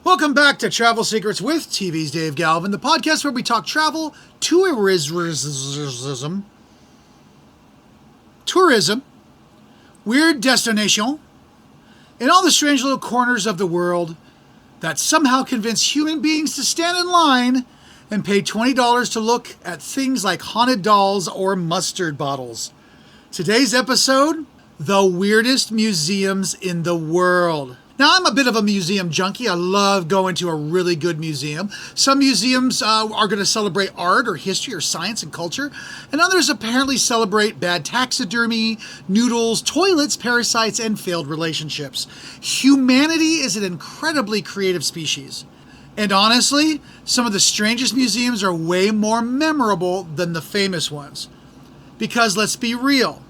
Welcome back to Travel Secrets with TV's Dave Galvan, the podcast where we talk travel, tourism, weird destination, and all the strange little corners of the world that somehow convince human beings to stand in line and pay $20 to look at things like haunted dolls or mustard bottles. Today's episode, the weirdest museums in the world. Now, I'm a bit of a museum junkie. I love going to a really good museum. Some museums are going to celebrate art or history or science and culture, and others apparently celebrate bad taxidermy, noodles, toilets, parasites, and failed relationships. Humanity is an incredibly creative species. And honestly, some of the strangest museums are way more memorable than the famous ones. Because let's be real,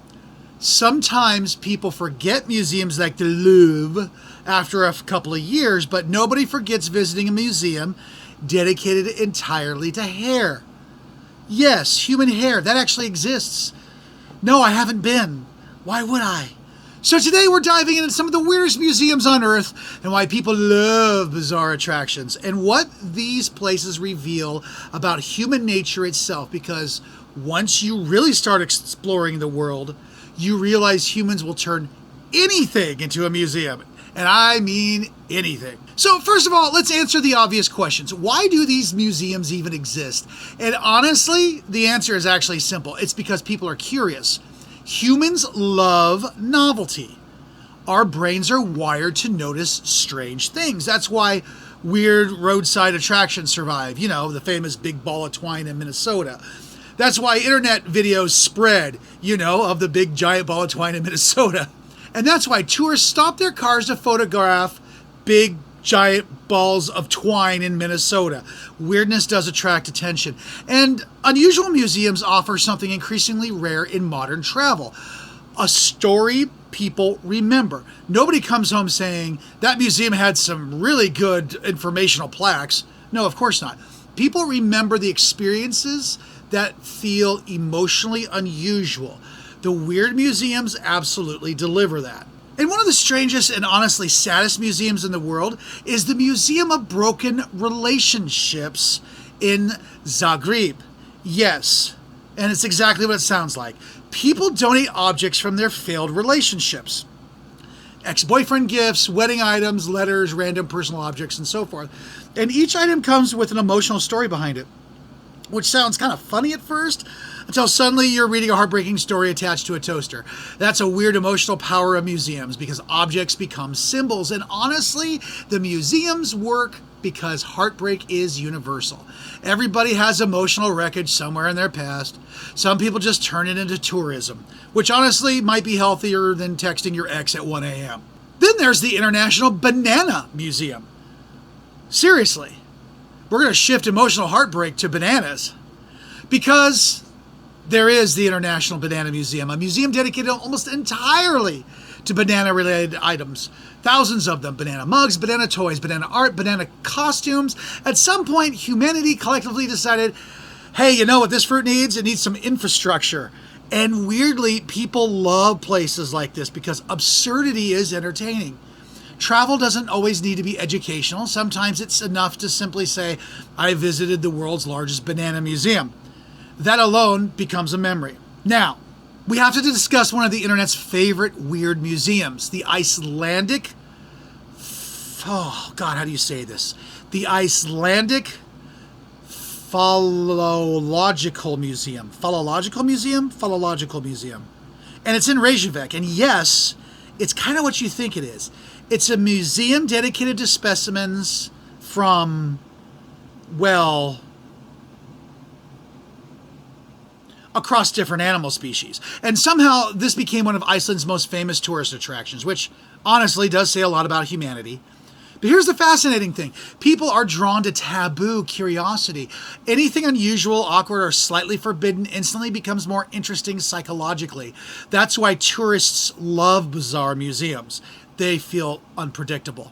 sometimes people forget museums like the Louvre after a couple of years, but nobody forgets visiting a museum dedicated entirely to hair. Yes, human hair, that actually exists. No, I haven't been. Why would I? So today we're diving into some of the weirdest museums on Earth and why people love bizarre attractions and what these places reveal about human nature itself, because once you really start exploring the world, you realize humans will turn anything into a museum. And I mean anything. So first of all, let's answer the obvious questions. Why do these museums even exist? And honestly, the answer is actually simple. It's because people are curious. Humans love novelty. Our brains are wired to notice strange things. That's why weird roadside attractions survive. You know, the famous big ball of twine in Minnesota. That's why internet videos spread, of the big giant ball of twine in Minnesota. And that's why tourists stop their cars to photograph big giant balls of twine in Minnesota. Weirdness does attract attention. And unusual museums offer something increasingly rare in modern travel: a story people remember. Nobody comes home saying, that museum had some really good informational plaques. No, of course not. People remember the experiences that feel emotionally unusual. The weird museums absolutely deliver that. And one of the strangest and honestly saddest museums in the world is the Museum of Broken Relationships in Zagreb. Yes, and it's exactly what it sounds like. People donate objects from their failed relationships. Ex-boyfriend gifts, wedding items, letters, random personal objects, and so forth. And each item comes with an emotional story behind it, which sounds kind of funny at first, until suddenly you're reading a heartbreaking story attached to a toaster. That's a weird emotional power of museums, because objects become symbols. And honestly, the museums work because heartbreak is universal. Everybody has emotional wreckage somewhere in their past. Some people just turn it into tourism, which honestly might be healthier than texting your ex at 1 a.m. Then there's the International Banana Museum. Seriously, we're going to shift emotional heartbreak to bananas, because there is the International Banana Museum, a museum dedicated almost entirely to banana-related items. Thousands of them: banana mugs, banana toys, banana art, banana costumes. At some point, humanity collectively decided, hey, you know what this fruit needs? It needs some infrastructure. And weirdly, people love places like this because absurdity is entertaining. Travel doesn't always need to be educational. Sometimes it's enough to simply say, I visited the world's largest banana museum. That alone becomes a memory. Now, we have to discuss one of the internet's favorite weird museums, the Icelandic, how do you say this? The Icelandic Phallological Museum. Phallological Museum. And it's in Reykjavik. And yes, it's kind of what you think it is. It's a museum dedicated to specimens from, across different animal species. And somehow this became one of Iceland's most famous tourist attractions, which honestly does say a lot about humanity. But here's the fascinating thing. People are drawn to taboo curiosity. Anything unusual, awkward, or slightly forbidden instantly becomes more interesting psychologically. That's why tourists love bizarre museums. They feel unpredictable.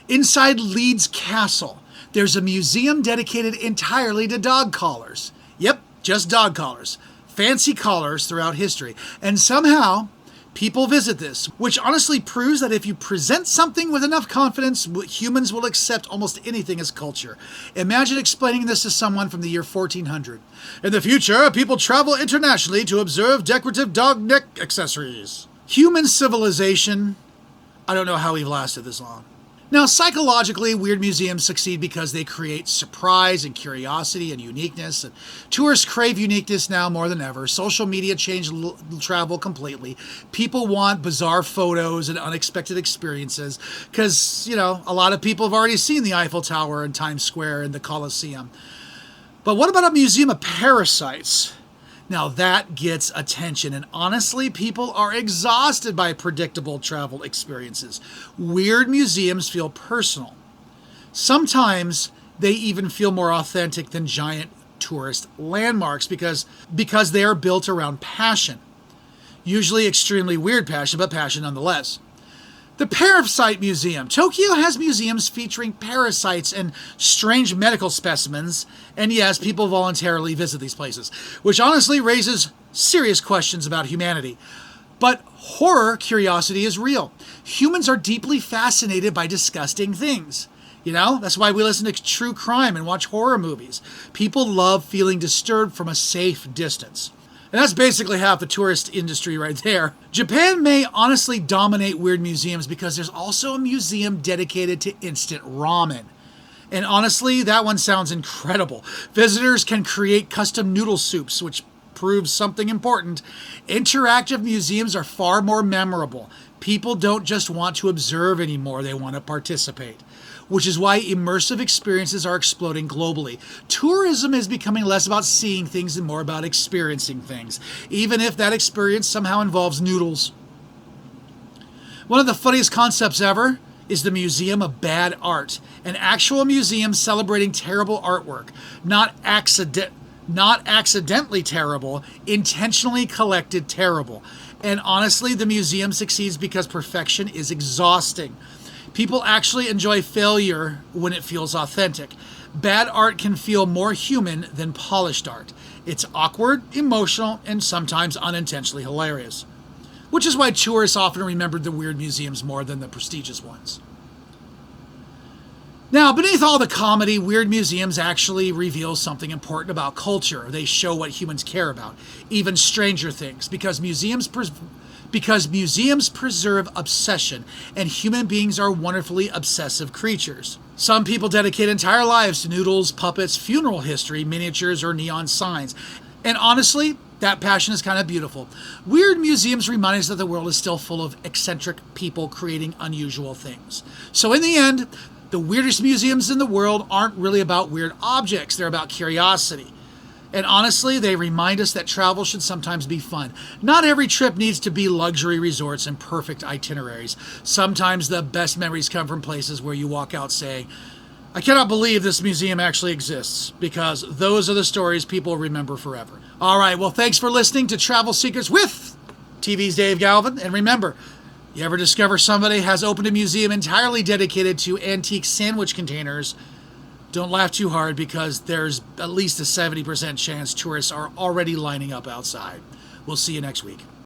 Inside Leeds Castle, there's a museum dedicated entirely to dog collars. Yep, just dog collars. Fancy collars throughout history. And somehow, People visit this, which honestly proves that if you present something with enough confidence, humans will accept almost anything as culture. Imagine explaining this to someone from the year 1400. In the future, people travel internationally to observe decorative dog neck accessories. Human civilization, I don't know how we've lasted this long. Now, psychologically, weird museums succeed because they create surprise and curiosity and uniqueness. And tourists crave uniqueness now more than ever. Social media changed travel completely. People want bizarre photos and unexpected experiences because, a lot of people have already seen the Eiffel Tower and Times Square and the Colosseum. But what about a museum of parasites? Now that gets attention, and honestly, people are exhausted by predictable travel experiences. Weird museums feel personal. Sometimes they even feel more authentic than giant tourist landmarks because they are built around passion. Usually extremely weird passion, but passion nonetheless. The Parasite Museum. Tokyo has museums featuring parasites and strange medical specimens, and yes, people voluntarily visit these places, which honestly raises serious questions about humanity. But horror curiosity is real. Humans are deeply fascinated by disgusting things. That's why we listen to true crime and watch horror movies. People love feeling disturbed from a safe distance. And that's basically half the tourist industry right there. Japan may honestly dominate weird museums because there's also a museum dedicated to instant ramen. And honestly, that one sounds incredible. Visitors can create custom noodle soups, which proves something important. Interactive museums are far more memorable. People don't just want to observe anymore, they want to participate. Which is why immersive experiences are exploding globally. Tourism is becoming less about seeing things and more about experiencing things, even if that experience somehow involves noodles. One of the funniest concepts ever is the Museum of Bad Art, an actual museum celebrating terrible artwork, not accidentally terrible, intentionally collected terrible. And honestly, the museum succeeds because perfection is exhausting. People actually enjoy failure when it feels authentic. Bad art can feel more human than polished art. It's awkward, emotional, and sometimes unintentionally hilarious. Which is why tourists often remember the weird museums more than the prestigious ones. Now, beneath all the comedy, weird museums actually reveal something important about culture. They show what humans care about, even stranger things, because museums preserve obsession, and human beings are wonderfully obsessive creatures. Some people dedicate entire lives to noodles, puppets, funeral history, miniatures, or neon signs. And honestly, that passion is kind of beautiful. Weird museums remind us that the world is still full of eccentric people creating unusual things. So in the end, the weirdest museums in the world aren't really about weird objects, they're about curiosity. And honestly, they remind us that travel should sometimes be fun. Not every trip needs to be luxury resorts and perfect itineraries. Sometimes the best memories come from places where you walk out saying, I cannot believe this museum actually exists, because those are the stories people remember forever. All right, well, thanks for listening to Travel Secrets with TV's Dave Galvan. And remember, you ever discover somebody has opened a museum entirely dedicated to antique sandwich containers, don't laugh too hard, because there's at least a 70% chance tourists are already lining up outside. We'll see you next week.